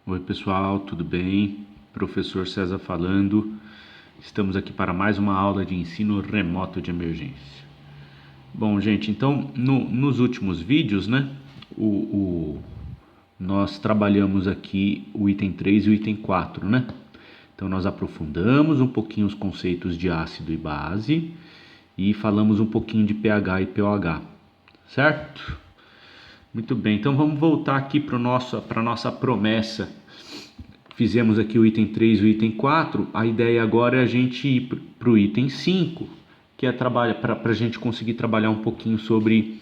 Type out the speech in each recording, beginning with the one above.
Oi pessoal, tudo bem? Professor César falando. Estamos aqui para mais uma aula de ensino remoto de emergência. Bom, gente, então nos últimos vídeos, né, nós trabalhamos aqui o item 3 e o item 4, né? Então nós aprofundamos um pouquinho os conceitos de ácido e base e falamos um pouquinho de pH e pOH, certo? Muito bem, então vamos voltar aqui para a nossa promessa. Fizemos aqui o item 3 e o item 4, a ideia agora é a gente ir para o item 5, que é para a gente conseguir trabalhar um pouquinho sobre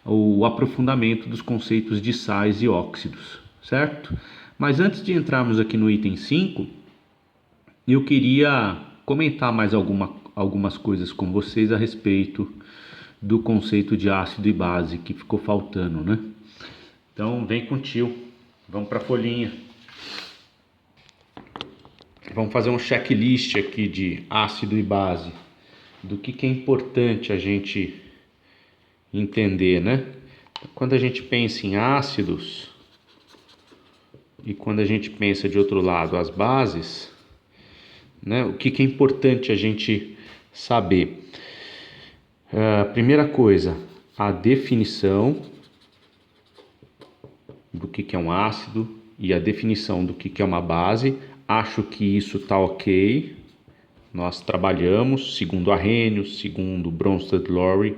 o aprofundamento dos conceitos de sais e óxidos, certo? Mas antes de entrarmos aqui no item 5, eu queria comentar mais algumas coisas com vocês a respeito do conceito de ácido e base que ficou faltando, né? Então vem com o tio, vamos para a folhinha. Vamos fazer um checklist aqui de ácido e base, do que é importante a gente entender, né? Quando a gente pensa em ácidos e quando a gente pensa de outro lado as bases, né? O que é importante a gente saber? Primeira coisa, a definição do que é um ácido e a definição do que é uma base. Acho que isso está ok. Nós trabalhamos segundo Arrhenius, segundo Bronsted-Lowry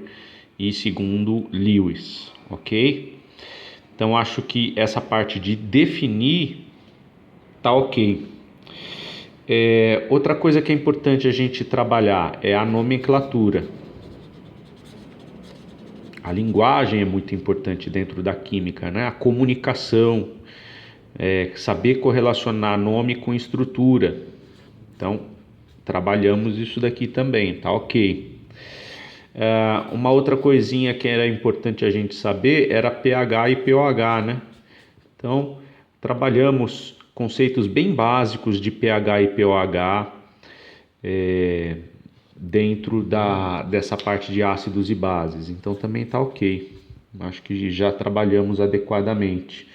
e segundo Lewis, ok? Então acho que essa parte de definir está ok. Outra coisa que é importante a gente trabalhar é a nomenclatura. A linguagem é muito importante dentro da química, né? A comunicação, saber correlacionar nome com estrutura. Então, trabalhamos isso daqui também, tá ok. Uma outra coisinha que era importante a gente saber era pH e pOH, né? Então, trabalhamos conceitos bem básicos de pH e pOH dentro dessa parte de ácidos e bases. Então, também está ok. Acho que já trabalhamos adequadamente.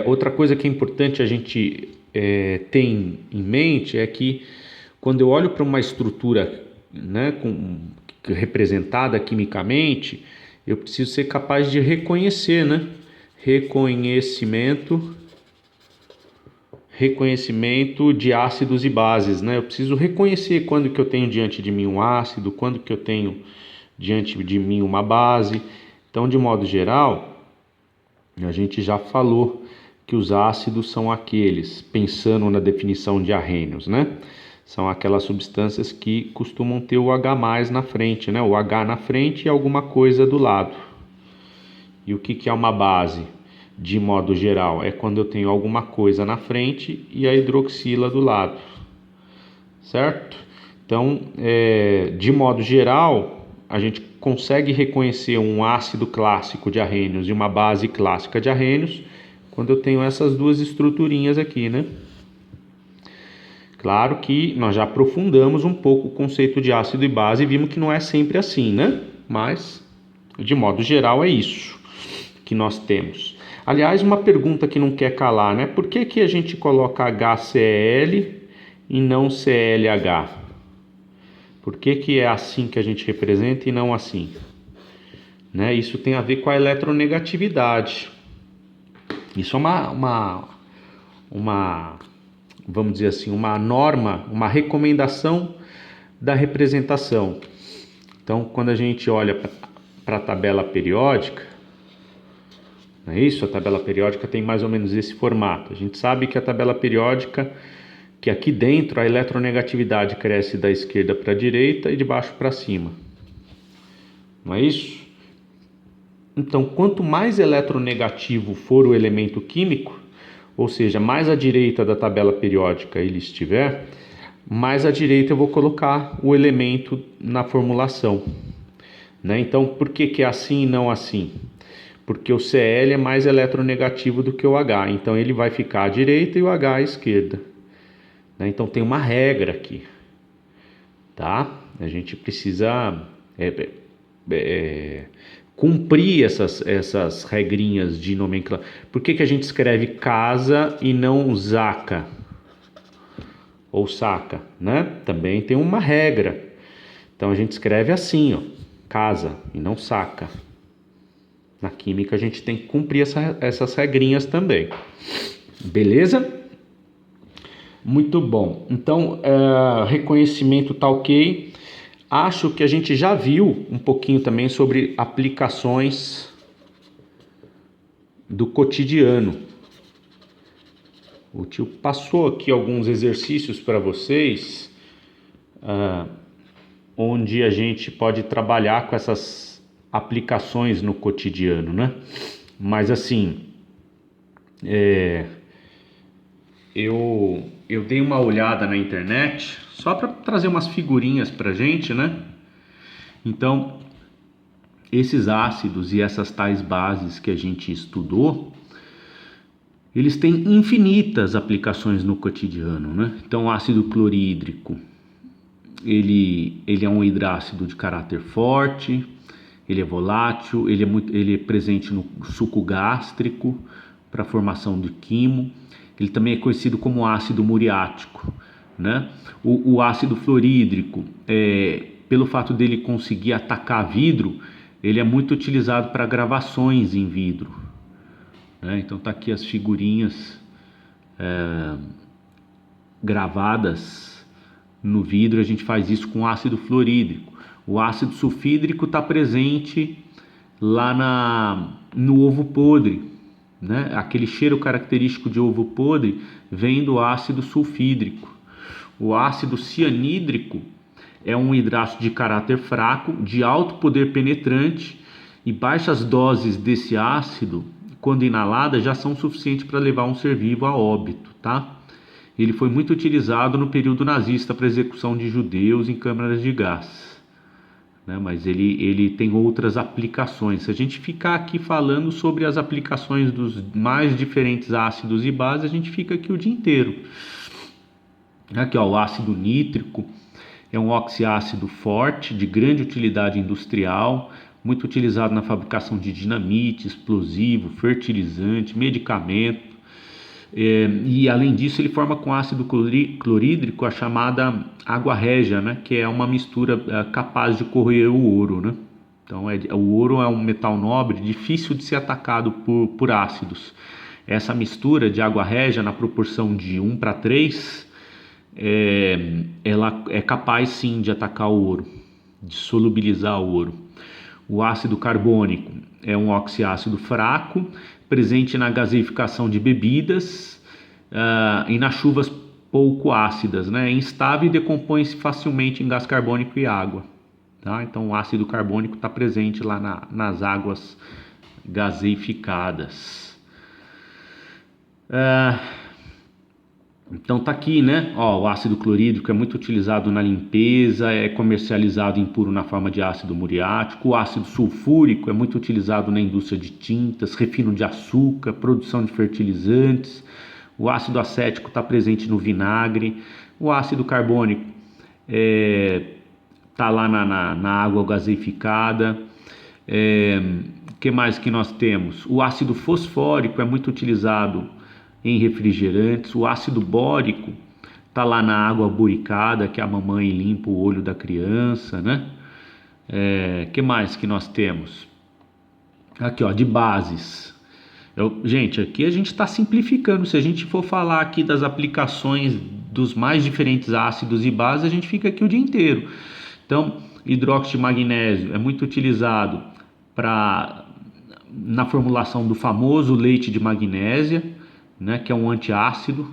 Outra coisa que é importante a gente ter em mente é que quando eu olho para uma estrutura, né, representada quimicamente, eu preciso ser capaz de reconhecer, né? Reconhecimento de ácidos e bases, né? Eu preciso reconhecer quando que eu tenho diante de mim um ácido, quando que eu tenho diante de mim uma base. Então, de modo geral, a gente já falou que os ácidos são aqueles, pensando na definição de Arrhenius, né? São aquelas substâncias que costumam ter o H+ na frente, né? O H na frente e alguma coisa do lado. E o que é uma base? De modo geral, é quando eu tenho alguma coisa na frente e a hidroxila do lado, certo? Então, de modo geral, a gente consegue reconhecer um ácido clássico de Arrhenius e uma base clássica de Arrhenius quando eu tenho essas duas estruturinhas aqui, né? Claro que nós já aprofundamos um pouco o conceito de ácido e base e vimos que não é sempre assim, né? Mas, de modo geral, é isso que nós temos. Aliás, uma pergunta que não quer calar, né? Por que a gente coloca HCl e não ClH? Por que é assim que a gente representa e não assim? Né? Isso tem a ver com a eletronegatividade. Isso é uma vamos dizer assim, uma norma, uma recomendação da representação. Então, quando a gente olha para a tabela periódica, não é isso? A tabela periódica tem mais ou menos esse formato. A gente sabe que a tabela periódica, que aqui dentro a eletronegatividade cresce da esquerda para a direita e de baixo para cima. Não é isso? Então, quanto mais eletronegativo for o elemento químico, ou seja, mais à direita da tabela periódica ele estiver, mais à direita eu vou colocar o elemento na formulação, né? Então, por que é assim e não assim? Porque o Cl é mais eletronegativo do que o H, então ele vai ficar à direita e o H à esquerda, né? Então tem uma regra aqui, tá? A gente precisa cumprir essas regrinhas de nomenclatura. Por que a gente escreve casa e não zaca ou saca, né? Também tem uma regra. Então a gente escreve assim, ó, casa e não saca. Na química a gente tem que cumprir essas regrinhas também. Beleza? Muito bom. Então, reconhecimento tá ok. Acho que a gente já viu um pouquinho também sobre aplicações do cotidiano. O tio passou aqui alguns exercícios para vocês, onde a gente pode trabalhar com essas aplicações no cotidiano, né? Mas assim, eu dei uma olhada na internet só para trazer umas figurinhas para gente, né? Então, esses ácidos e essas tais bases que a gente estudou, eles têm infinitas aplicações no cotidiano, né? Então, o ácido clorídrico, ele é um hidrácido de caráter forte, ele é volátil, ele é presente no suco gástrico para a formação de quimo. Ele também é conhecido como ácido muriático, né? O ácido fluorídrico, pelo fato dele conseguir atacar vidro, ele é muito utilizado para gravações em vidro, né? Então tá aqui as figurinhas gravadas no vidro. A gente faz isso com ácido fluorídrico. O ácido sulfídrico está presente lá no ovo podre, né? Aquele cheiro característico de ovo podre vem do ácido sulfídrico. O ácido cianídrico é um hidrácido de caráter fraco, de alto poder penetrante, e baixas doses desse ácido, quando inaladas, já são suficientes para levar um ser vivo a óbito, tá? Ele foi muito utilizado no período nazista para execução de judeus em câmaras de gás, né? Mas ele tem outras aplicações. Se a gente ficar aqui falando sobre as aplicações dos mais diferentes ácidos e bases, a gente fica aqui o dia inteiro. Aqui, ó, o ácido nítrico é um oxiácido forte, de grande utilidade industrial, muito utilizado na fabricação de dinamite, explosivo, fertilizante, medicamento. E além disso, ele forma com ácido clorídrico a chamada água régia, né? Que é uma mistura capaz de corroer o ouro, né? Então, o ouro é um metal nobre, difícil de ser atacado por ácidos. Essa mistura de água régia na proporção de 1:3, ela é capaz sim de atacar o ouro, de solubilizar o ouro. O ácido carbônico é um oxiácido fraco, presente na gaseificação de bebidas e nas chuvas pouco ácidas, né? É instável e decompõe-se facilmente em gás carbônico e água, tá? Então o ácido carbônico está presente lá nas águas gaseificadas. Então tá aqui, né? Ó, o ácido clorídrico é muito utilizado na limpeza, é comercializado impuro na forma de ácido muriático. O ácido sulfúrico é muito utilizado na indústria de tintas, refino de açúcar, produção de fertilizantes. O ácido acético está presente no vinagre. O ácido carbônico está lá na água gaseificada. Que mais que nós temos? O ácido fosfórico é muito utilizado em refrigerantes. O ácido bórico está lá na água buricada, que a mamãe limpa o olho da criança, né? Que mais que nós temos? Aqui, ó, de bases. Gente, aqui a gente está simplificando. Se a gente for falar aqui das aplicações dos mais diferentes ácidos e bases, a gente fica aqui o dia inteiro. Então, hidróxido de magnésio é muito utilizado na formulação do famoso leite de magnésia, né, que é um antiácido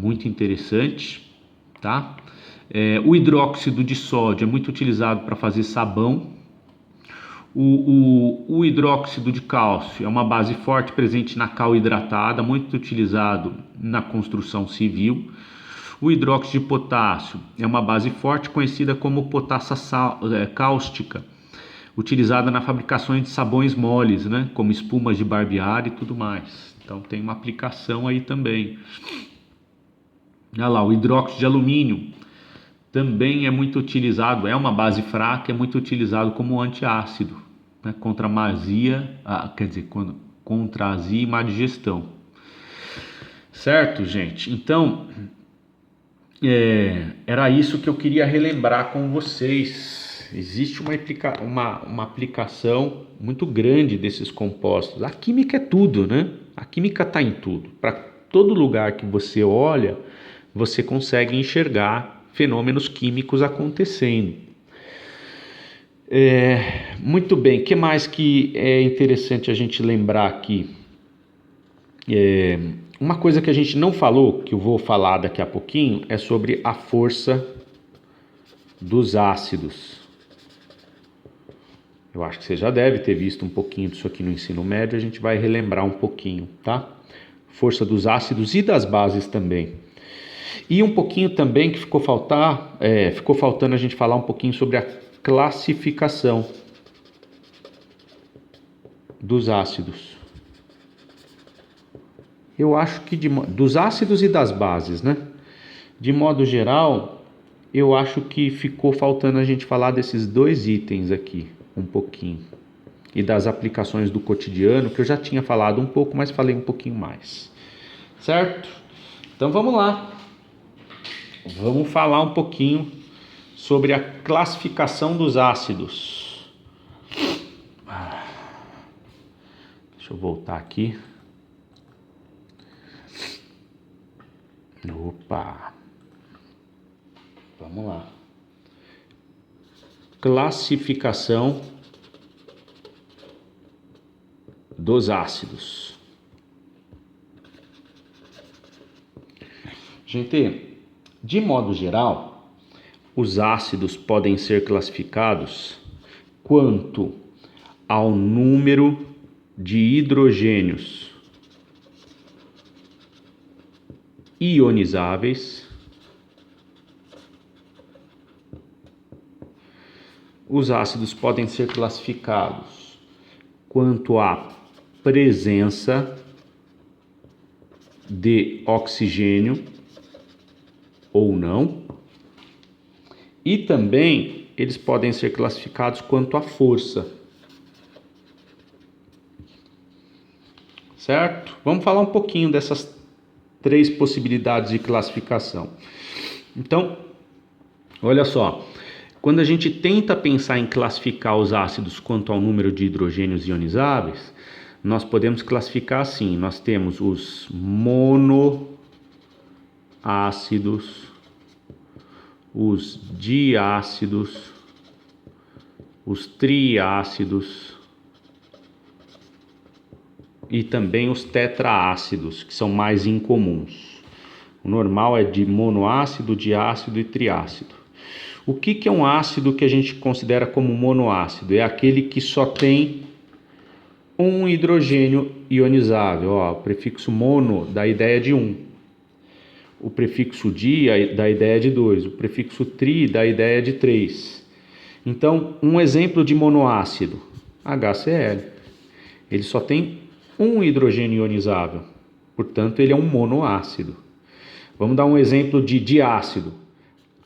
muito interessante, tá? O hidróxido de sódio é muito utilizado para fazer sabão. O hidróxido de cálcio é uma base forte presente na cal hidratada, muito utilizado na construção civil. O hidróxido de potássio é uma base forte conhecida como potassa cáustica, utilizada na fabricação de sabões moles, né, como espumas de barbear e tudo mais. Então tem uma aplicação aí também. Olha lá, o hidróxido de alumínio também é muito utilizado, é uma base fraca, é muito utilizado como antiácido, né, contra má azia, contra azia e má digestão. Certo, gente? Então, era isso que eu queria relembrar com vocês. Existe uma aplicação muito grande desses compostos. A química é tudo, né? A química está em tudo. Para todo lugar que você olha, você consegue enxergar fenômenos químicos acontecendo. Muito bem, o que mais que é interessante a gente lembrar aqui? Uma coisa que a gente não falou, que eu vou falar daqui a pouquinho, é sobre a força dos ácidos. Eu acho que você já deve ter visto um pouquinho disso aqui no ensino médio, a gente vai relembrar um pouquinho, tá? Força dos ácidos e das bases também. E um pouquinho também que ficou faltando a gente falar um pouquinho sobre a classificação dos ácidos. Eu acho que dos ácidos e das bases, né? De modo geral, eu acho que ficou faltando a gente falar desses dois itens aqui, um pouquinho. E das aplicações do cotidiano, que eu já tinha falado um pouco, mas falei um pouquinho mais. Certo? Então vamos lá. Vamos falar um pouquinho sobre a classificação dos ácidos. Deixa eu voltar aqui. Opa! Vamos lá. Classificação dos ácidos. Gente, de modo geral, os ácidos podem ser classificados quanto ao número de hidrogênios ionizáveis. Os ácidos podem ser classificados quanto à presença de oxigênio ou não. E também eles podem ser classificados quanto à força. Certo? Vamos falar um pouquinho dessas três possibilidades de classificação. Então, olha só. Quando a gente tenta pensar em classificar os ácidos quanto ao número de hidrogênios ionizáveis, nós podemos classificar assim. Nós temos os monoácidos, os diácidos, os triácidos e também os tetraácidos, que são mais incomuns. O normal é de monoácido, diácido e triácido. O que é um ácido que a gente considera como monoácido? É aquele que só tem um hidrogênio ionizável. O prefixo mono dá a ideia de 1. O prefixo di dá a ideia de 2. O prefixo tri dá a ideia de 3. Então, um exemplo de monoácido, HCl. Ele só tem um hidrogênio ionizável. Portanto, ele é um monoácido. Vamos dar um exemplo de diácido.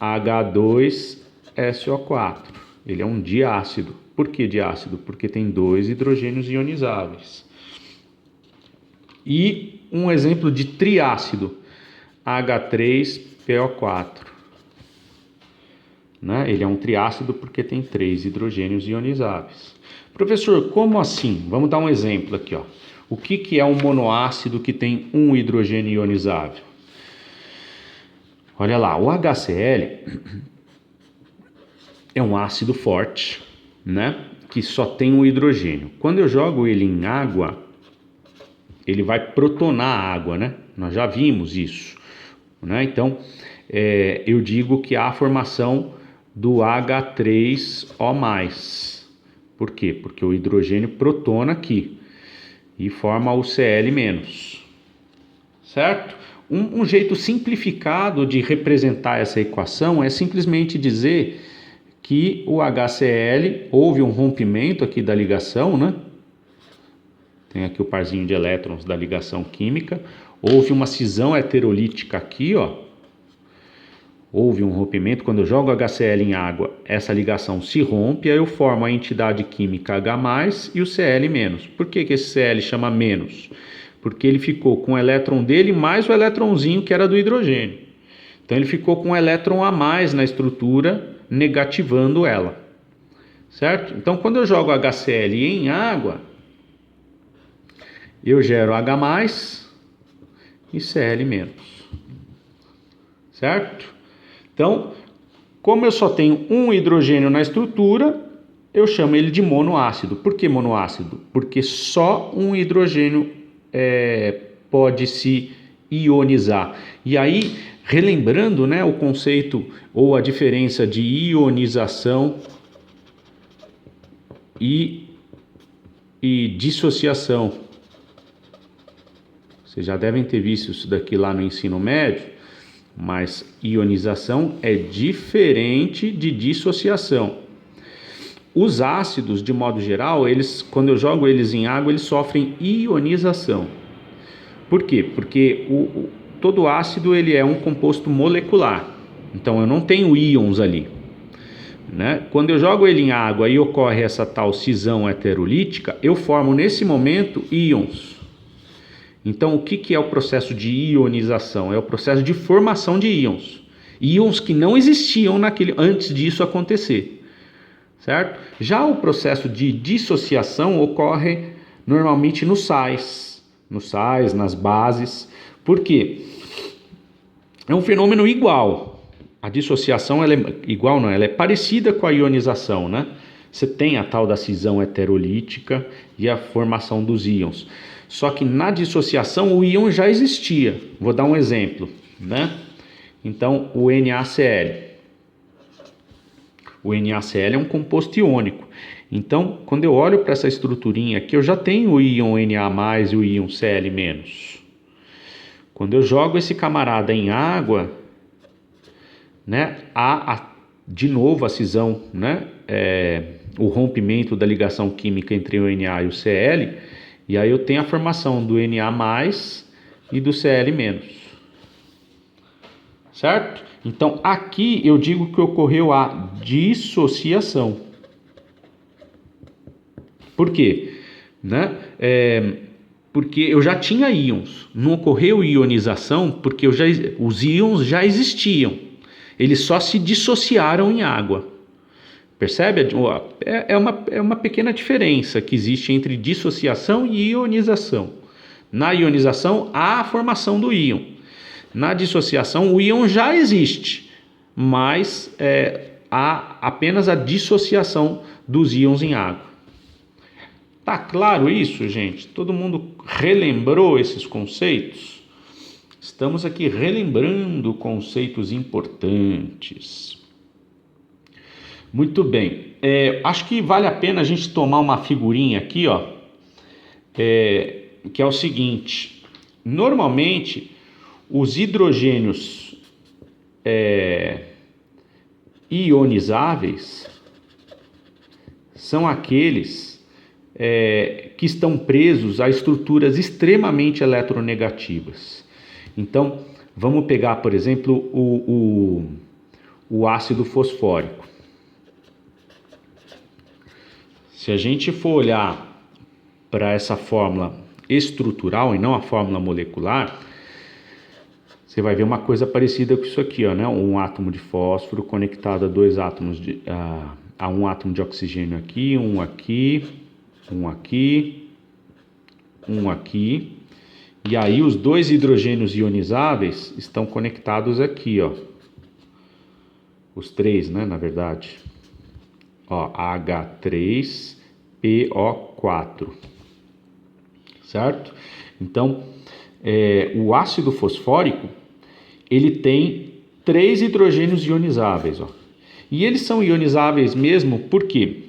H2SO4, ele é um diácido. Por que diácido? Porque tem 2 hidrogênios ionizáveis. E um exemplo de triácido, H3PO4. Né? Ele é um triácido porque tem 3 hidrogênios ionizáveis. Professor, como assim? Vamos dar um exemplo aqui. O que é um monoácido que tem um hidrogênio ionizável? Olha lá, o HCl é um ácido forte, né? Que só tem um hidrogênio. Quando eu jogo ele em água, ele vai protonar a água, né? Nós já vimos isso, né? Então, eu digo que há a formação do H3O+. Por quê? Porque o hidrogênio protona aqui e forma o Cl-, certo? Um jeito simplificado de representar essa equação é simplesmente dizer que o HCl, houve um rompimento aqui da ligação, né? Tem aqui o parzinho de elétrons da ligação química. Houve uma cisão heterolítica aqui, houve um rompimento, quando eu jogo HCl em água, essa ligação se rompe, aí eu formo a entidade química H+, e o Cl-. Por que esse Cl chama menos? Porque ele ficou com o elétron dele mais o elétronzinho que era do hidrogênio. Então ele ficou com um elétron a mais na estrutura, negativando ela. Certo? Então quando eu jogo HCl em água, eu gero H+ e Cl-. Certo? Então, como eu só tenho um hidrogênio na estrutura, eu chamo ele de monoácido. Por que monoácido? Porque só um hidrogênio pode se ionizar. E aí, relembrando, né, o conceito ou a diferença de ionização e dissociação. Vocês já devem ter visto isso daqui lá no ensino médio. Mas ionização é diferente de dissociação. Os ácidos, de modo geral, quando eu jogo eles em água, eles sofrem ionização. Por quê? Porque todo ácido ele é um composto molecular. Então eu não tenho íons ali. Né? Quando eu jogo ele em água e ocorre essa tal cisão heterolítica, eu formo nesse momento íons. Então, o que é o processo de ionização? É o processo de formação de íons. Íons que não existiam antes disso acontecer. Certo? Já o processo de dissociação ocorre normalmente nos sais, nas bases. Por quê? É um fenômeno igual. A dissociação ela é igual, não, ela é parecida com a ionização, né? Você tem a tal da cisão heterolítica e a formação dos íons. Só que na dissociação o íon já existia. Vou dar um exemplo, né? Então, o NaCl. O NaCl é um composto iônico. Então, quando eu olho para essa estruturinha aqui, eu já tenho o íon Na+ e o íon Cl-. Quando eu jogo esse camarada em água, né, há de novo a cisão, né? O rompimento da ligação química entre o Na e o Cl. E aí eu tenho a formação do Na+ e do Cl-. Certo? Então aqui eu digo que ocorreu a dissociação. Por quê? Né? Porque eu já tinha íons. Não ocorreu ionização porque os íons já existiam. Eles só se dissociaram em água. Percebe? É uma pequena diferença que existe entre dissociação e ionização. Na ionização, há a formação do íon. Na dissociação, o íon já existe, mas há apenas a dissociação dos íons em água. Tá claro isso, gente? Todo mundo relembrou esses conceitos? Estamos aqui relembrando conceitos importantes. Muito bem, acho que vale a pena a gente tomar uma figurinha aqui, ó, que é o seguinte: normalmente os hidrogênios ionizáveis são aqueles que estão presos a estruturas extremamente eletronegativas. Então, vamos pegar, por exemplo, o ácido fosfórico. Se a gente for olhar para essa fórmula estrutural e não a fórmula molecular, você vai ver uma coisa parecida com isso aqui, ó, né? Um átomo de fósforo conectado a dois átomos a um átomo de oxigênio aqui, um aqui, um aqui, um aqui. E aí os dois hidrogênios ionizáveis estão conectados aqui, ó. Os três, né, na verdade. Ó, H3PO4, certo? Então, o ácido fosfórico, ele tem 3 hidrogênios ionizáveis, ó. E eles são ionizáveis mesmo porque,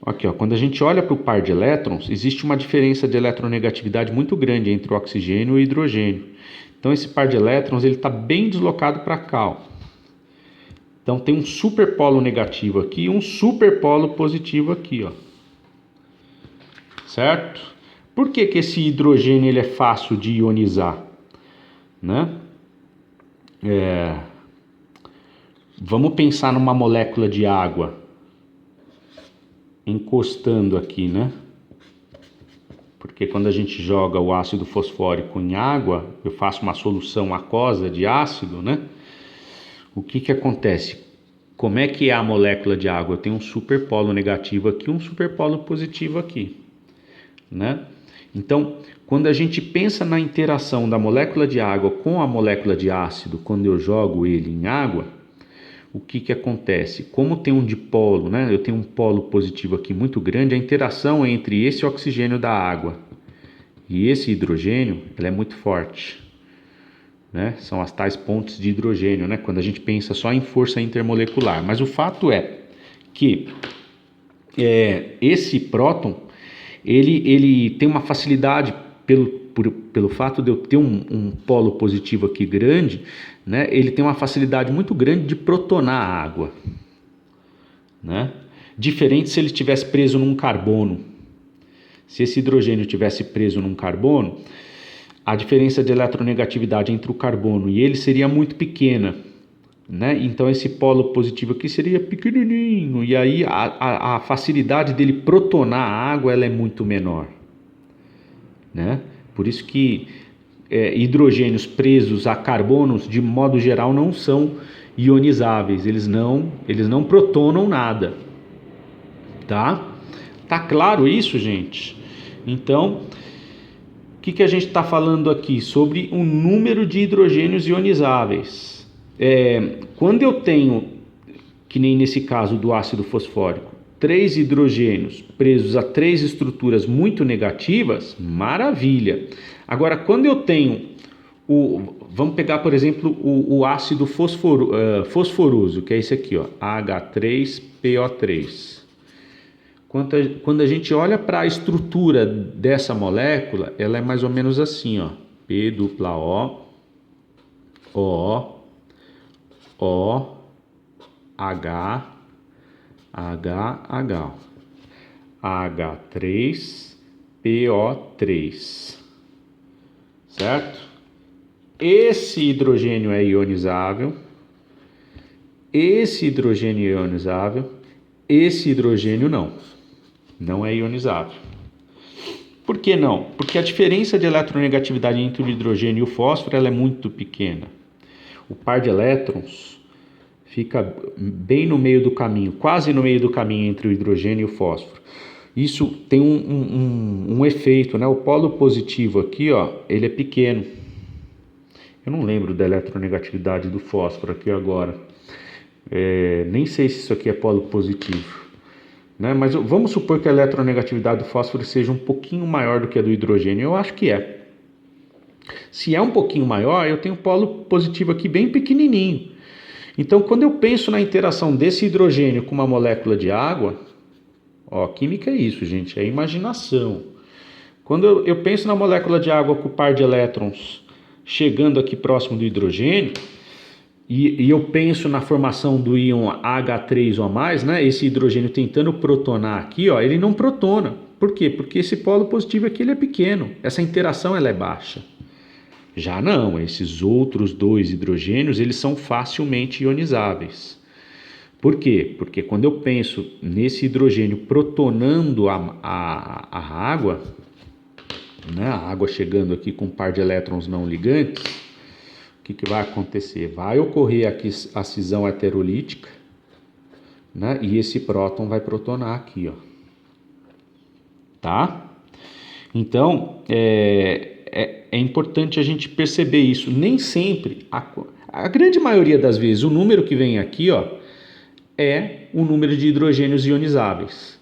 aqui, ó, quando a gente olha para o par de elétrons, existe uma diferença de eletronegatividade muito grande entre o oxigênio e o hidrogênio. Então, esse par de elétrons ele está bem deslocado para cá, ó. Então tem um superpolo negativo aqui e um superpolo positivo aqui, ó. Certo? Por que esse hidrogênio ele é fácil de ionizar? Né? Vamos pensar numa molécula de água encostando aqui, né? Porque quando a gente joga o ácido fosfórico em água, eu faço uma solução aquosa de ácido, né? O que acontece? Como é que é a molécula de água? Eu tenho um superpolo negativo aqui, um superpolo positivo aqui, né? Então, quando a gente pensa na interação da molécula de água com a molécula de ácido, quando eu jogo ele em água, o que acontece? Como tem um dipolo, né? Eu tenho um polo positivo aqui muito grande, a interação entre esse oxigênio da água e esse hidrogênio, ela é muito forte, né? São as tais pontes de hidrogênio, né? Quando a gente pensa só em força intermolecular. Mas o fato é que esse próton, ele tem uma facilidade, pelo fato de eu ter um polo positivo aqui grande, né? Ele tem uma facilidade muito grande de protonar a água, né? Diferente se ele estivesse preso num carbono. Se esse hidrogênio estivesse preso num carbono, a diferença de eletronegatividade entre o carbono e ele seria muito pequena, né? Então esse polo positivo aqui seria pequenininho, e aí a facilidade dele protonar a água, ela é muito menor, né? Por isso que hidrogênios presos a carbonos, de modo geral, não são ionizáveis, eles não protonam nada, tá? Tá claro isso, gente? Então, o que a gente está falando aqui? Sobre o número de hidrogênios ionizáveis. Quando eu tenho, que nem nesse caso do ácido fosfórico, 3 hidrogênios presos a 3 estruturas muito negativas, maravilha. Agora, quando eu tenho, vamos pegar, por exemplo, o ácido fosforoso, que é esse aqui, ó, H3PO3. Quando a gente olha para a estrutura dessa molécula, ela é mais ou menos assim, ó, P-O, O, H, H3PO3, certo? Esse hidrogênio é ionizável, esse hidrogênio é ionizável, esse hidrogênio não é ionizável. Por que não? Porque a diferença de eletronegatividade entre o hidrogênio e o fósforo, ela é muito pequena. O par de elétrons fica bem no meio do caminho, quase no meio do caminho entre o hidrogênio e o fósforo. Isso tem um efeito, né? O polo positivo aqui, ó, ele é pequeno. Eu não lembro da eletronegatividade do fósforo aqui agora. Nem sei se isso aqui é polo positivo, né? Mas vamos supor que a eletronegatividade do fósforo seja um pouquinho maior do que a do hidrogênio. Eu acho que é. Se é um pouquinho maior, eu tenho polo positivo aqui bem pequenininho. Então, quando eu penso na interação desse hidrogênio com uma molécula de água, ó, química é isso, gente, é imaginação. Quando eu penso na molécula de água com o par de elétrons chegando aqui próximo do hidrogênio, e eu penso na formação do íon H3O+, né, esse hidrogênio tentando protonar aqui, ó, ele não protona. Por quê? Porque esse polo positivo aqui ele é pequeno, essa interação ela é baixa. Já não, esses outros 2 hidrogênios, eles são facilmente ionizáveis. Por quê? Porque quando eu penso nesse hidrogênio protonando a água, né, a água chegando aqui com um par de elétrons não ligantes, o que vai acontecer? Vai ocorrer aqui a cisão heterolítica, né, e esse próton vai protonar aqui, ó. Tá? Então, é importante a gente perceber isso. Nem sempre, a grande maioria das vezes, o número que vem aqui, ó, é o número de hidrogênios ionizáveis,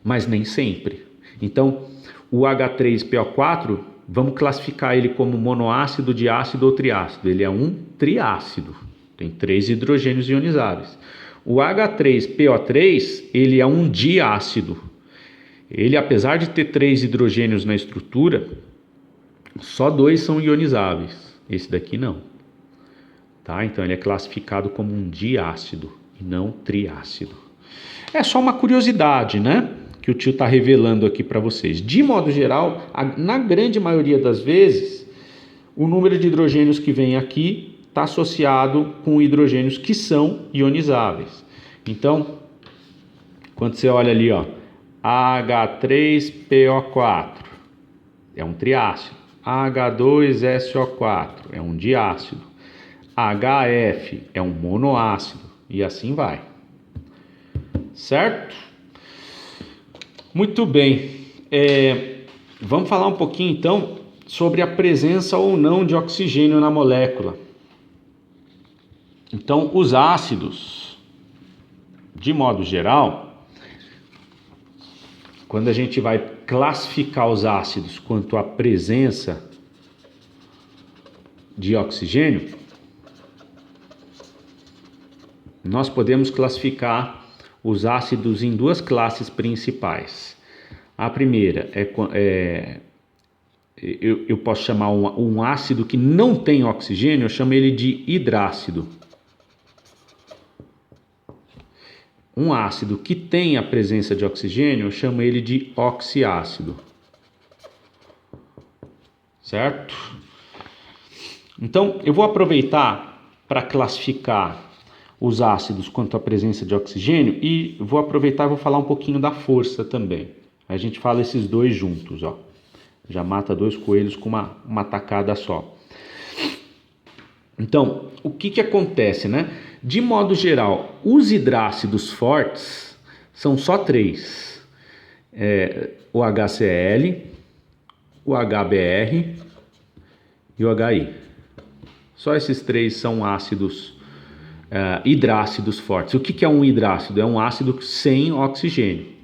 mas nem sempre. Então, o H3PO4, vamos classificar ele como monoácido, diácido ou triácido. Ele é um triácido, tem 3 hidrogênios ionizáveis. O H3PO3, ele é um diácido. Ele, apesar de ter 3 hidrogênios na estrutura, só 2 são ionizáveis, esse daqui não, tá? Então ele é classificado como um diácido e não triácido. É só uma curiosidade, né, que o tio está revelando aqui para vocês. De modo geral, na grande maioria das vezes, o número de hidrogênios que vem aqui está associado com hidrogênios que são ionizáveis. Então, quando você olha ali, ó, H3PO4 é um triácido, H2SO4 é um diácido, HF é um monoácido e assim vai. Certo? Muito bem. Vamos falar um pouquinho então sobre a presença ou não de oxigênio na molécula. Então, os ácidos, de modo geral, quando a gente vai classificar os ácidos quanto à presença de oxigênio, nós podemos classificar os ácidos em duas classes principais. A primeira eu posso chamar um ácido que não tem oxigênio, eu chamo ele de hidrácido. Um ácido que tem a presença de oxigênio, eu chamo ele de oxiácido. Certo? Então, eu vou aproveitar para classificar os ácidos quanto à presença de oxigênio e vou aproveitar e vou falar um pouquinho da força também. A gente fala esses dois juntos, ó. Já mata dois coelhos com uma tacada só. Então, o que acontece, né? De modo geral, os hidrácidos fortes são só três. O HCl, o HBr e o HI. Só esses três são ácidos hidrácidos fortes. O que é um hidrácido? É um ácido sem oxigênio.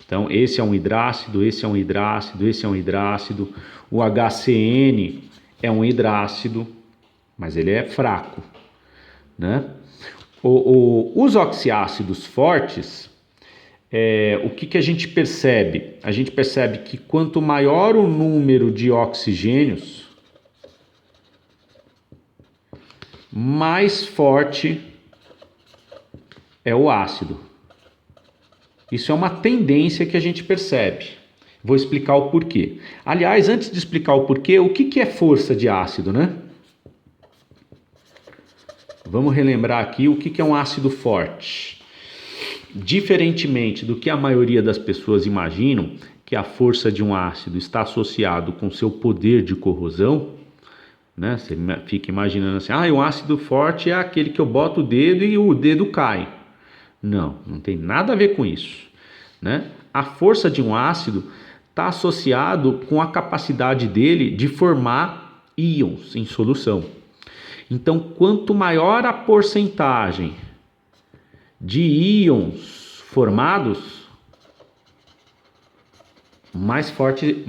Então, esse é um hidrácido, esse é um hidrácido, esse é um hidrácido. O HCN é um hidrácido, mas ele é fraco, né? Os oxiácidos fortes, o que a gente percebe? A gente percebe que quanto maior o número de oxigênios, mais forte é o ácido. Isso é uma tendência que a gente percebe. Vou explicar o porquê. Aliás, antes de explicar o porquê, o que é força de ácido, né? Vamos relembrar aqui o que é um ácido forte. Diferentemente do que a maioria das pessoas imaginam, que a força de um ácido está associado com seu poder de corrosão, né? Você fica imaginando assim, um ácido forte é aquele que eu boto o dedo e o dedo cai. Não tem nada a ver com isso, né? A força de um ácido está associado com a capacidade dele de formar íons em solução. Então, quanto maior a porcentagem de íons formados, mais forte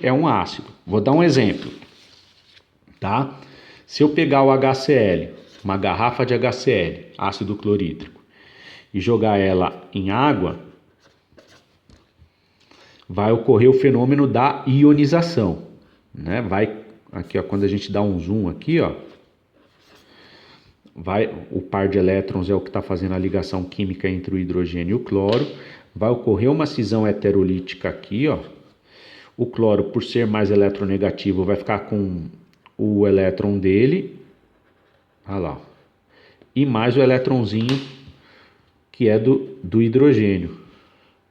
é um ácido. Vou dar um exemplo, tá? Se eu pegar o HCl, uma garrafa de HCl, ácido clorídrico, e jogar ela em água, vai ocorrer o fenômeno da ionização, né? Aqui, ó, quando a gente dá um zoom aqui, ó, o par de elétrons é o que está fazendo a ligação química entre o hidrogênio e o cloro. Vai ocorrer uma cisão heterolítica aqui, ó. O cloro, por ser mais eletronegativo, vai ficar com o elétron dele, olha lá, e mais o elétronzinho que é do hidrogênio.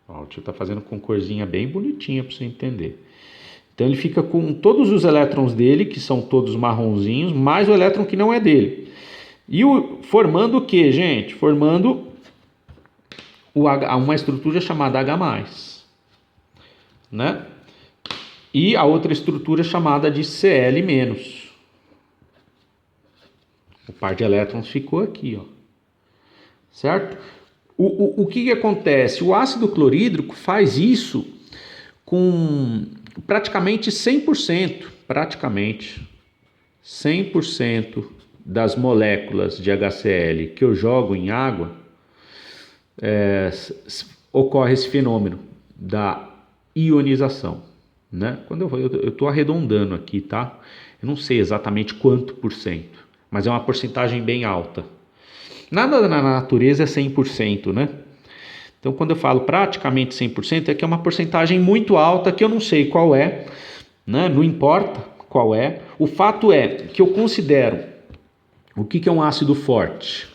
Ó, o tio está fazendo com corzinha bem bonitinha para você entender. Então ele fica com todos os elétrons dele, que são todos marronzinhos, mais o elétron que não é dele. E formando o que, gente? Formando uma estrutura chamada H+, né? E a outra estrutura chamada de Cl-. O par de elétrons ficou aqui, ó. Certo? O que acontece? O ácido clorídrico faz isso com praticamente 100%, praticamente 100% das moléculas de HCl que eu jogo em água, ocorre esse fenômeno da ionização, né? Quando eu estou arredondando aqui, tá? Eu não sei exatamente quanto por cento, mas é uma porcentagem bem alta. Nada na natureza é 100%, né? Então, quando eu falo praticamente 100%, é que é uma porcentagem muito alta que eu não sei qual é, né? Não importa qual é. O fato é que eu considero o que é um ácido forte,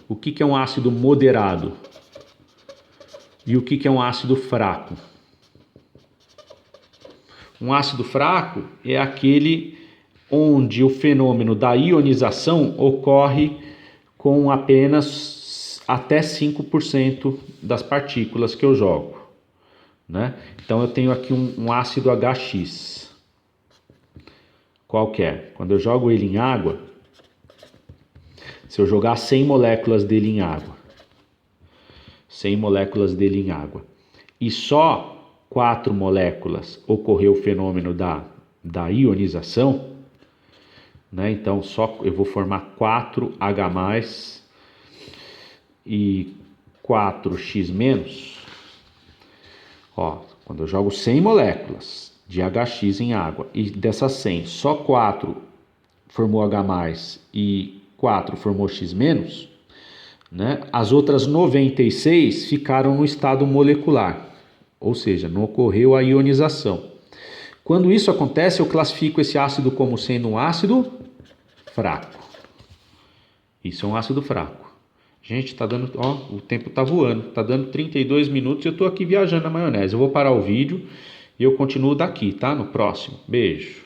o que é um ácido moderado e o que é um ácido fraco. Um ácido fraco é aquele onde o fenômeno da ionização ocorre com apenas até 5% das partículas que eu jogo, né? Então eu tenho aqui um ácido HX qualquer. Quando eu jogo ele em água, se eu jogar 100 moléculas dele em água, 100 moléculas dele em água, e só 4 moléculas ocorreu o fenômeno da ionização, né? Então só eu vou formar 4H+, e 4X-. Ó, quando eu jogo 100 moléculas de HX em água e dessas 100, só 4 formou H+, e 4 formou X-, né? As outras 96 ficaram no estado molecular, ou seja, não ocorreu a ionização. Quando isso acontece, eu classifico esse ácido como sendo um ácido fraco. Isso é um ácido fraco. Gente, tá dando, ó, o tempo tá voando, tá dando 32 minutos e eu tô aqui viajando na maionese. Eu vou parar o vídeo e eu continuo daqui, tá? No próximo. Beijo.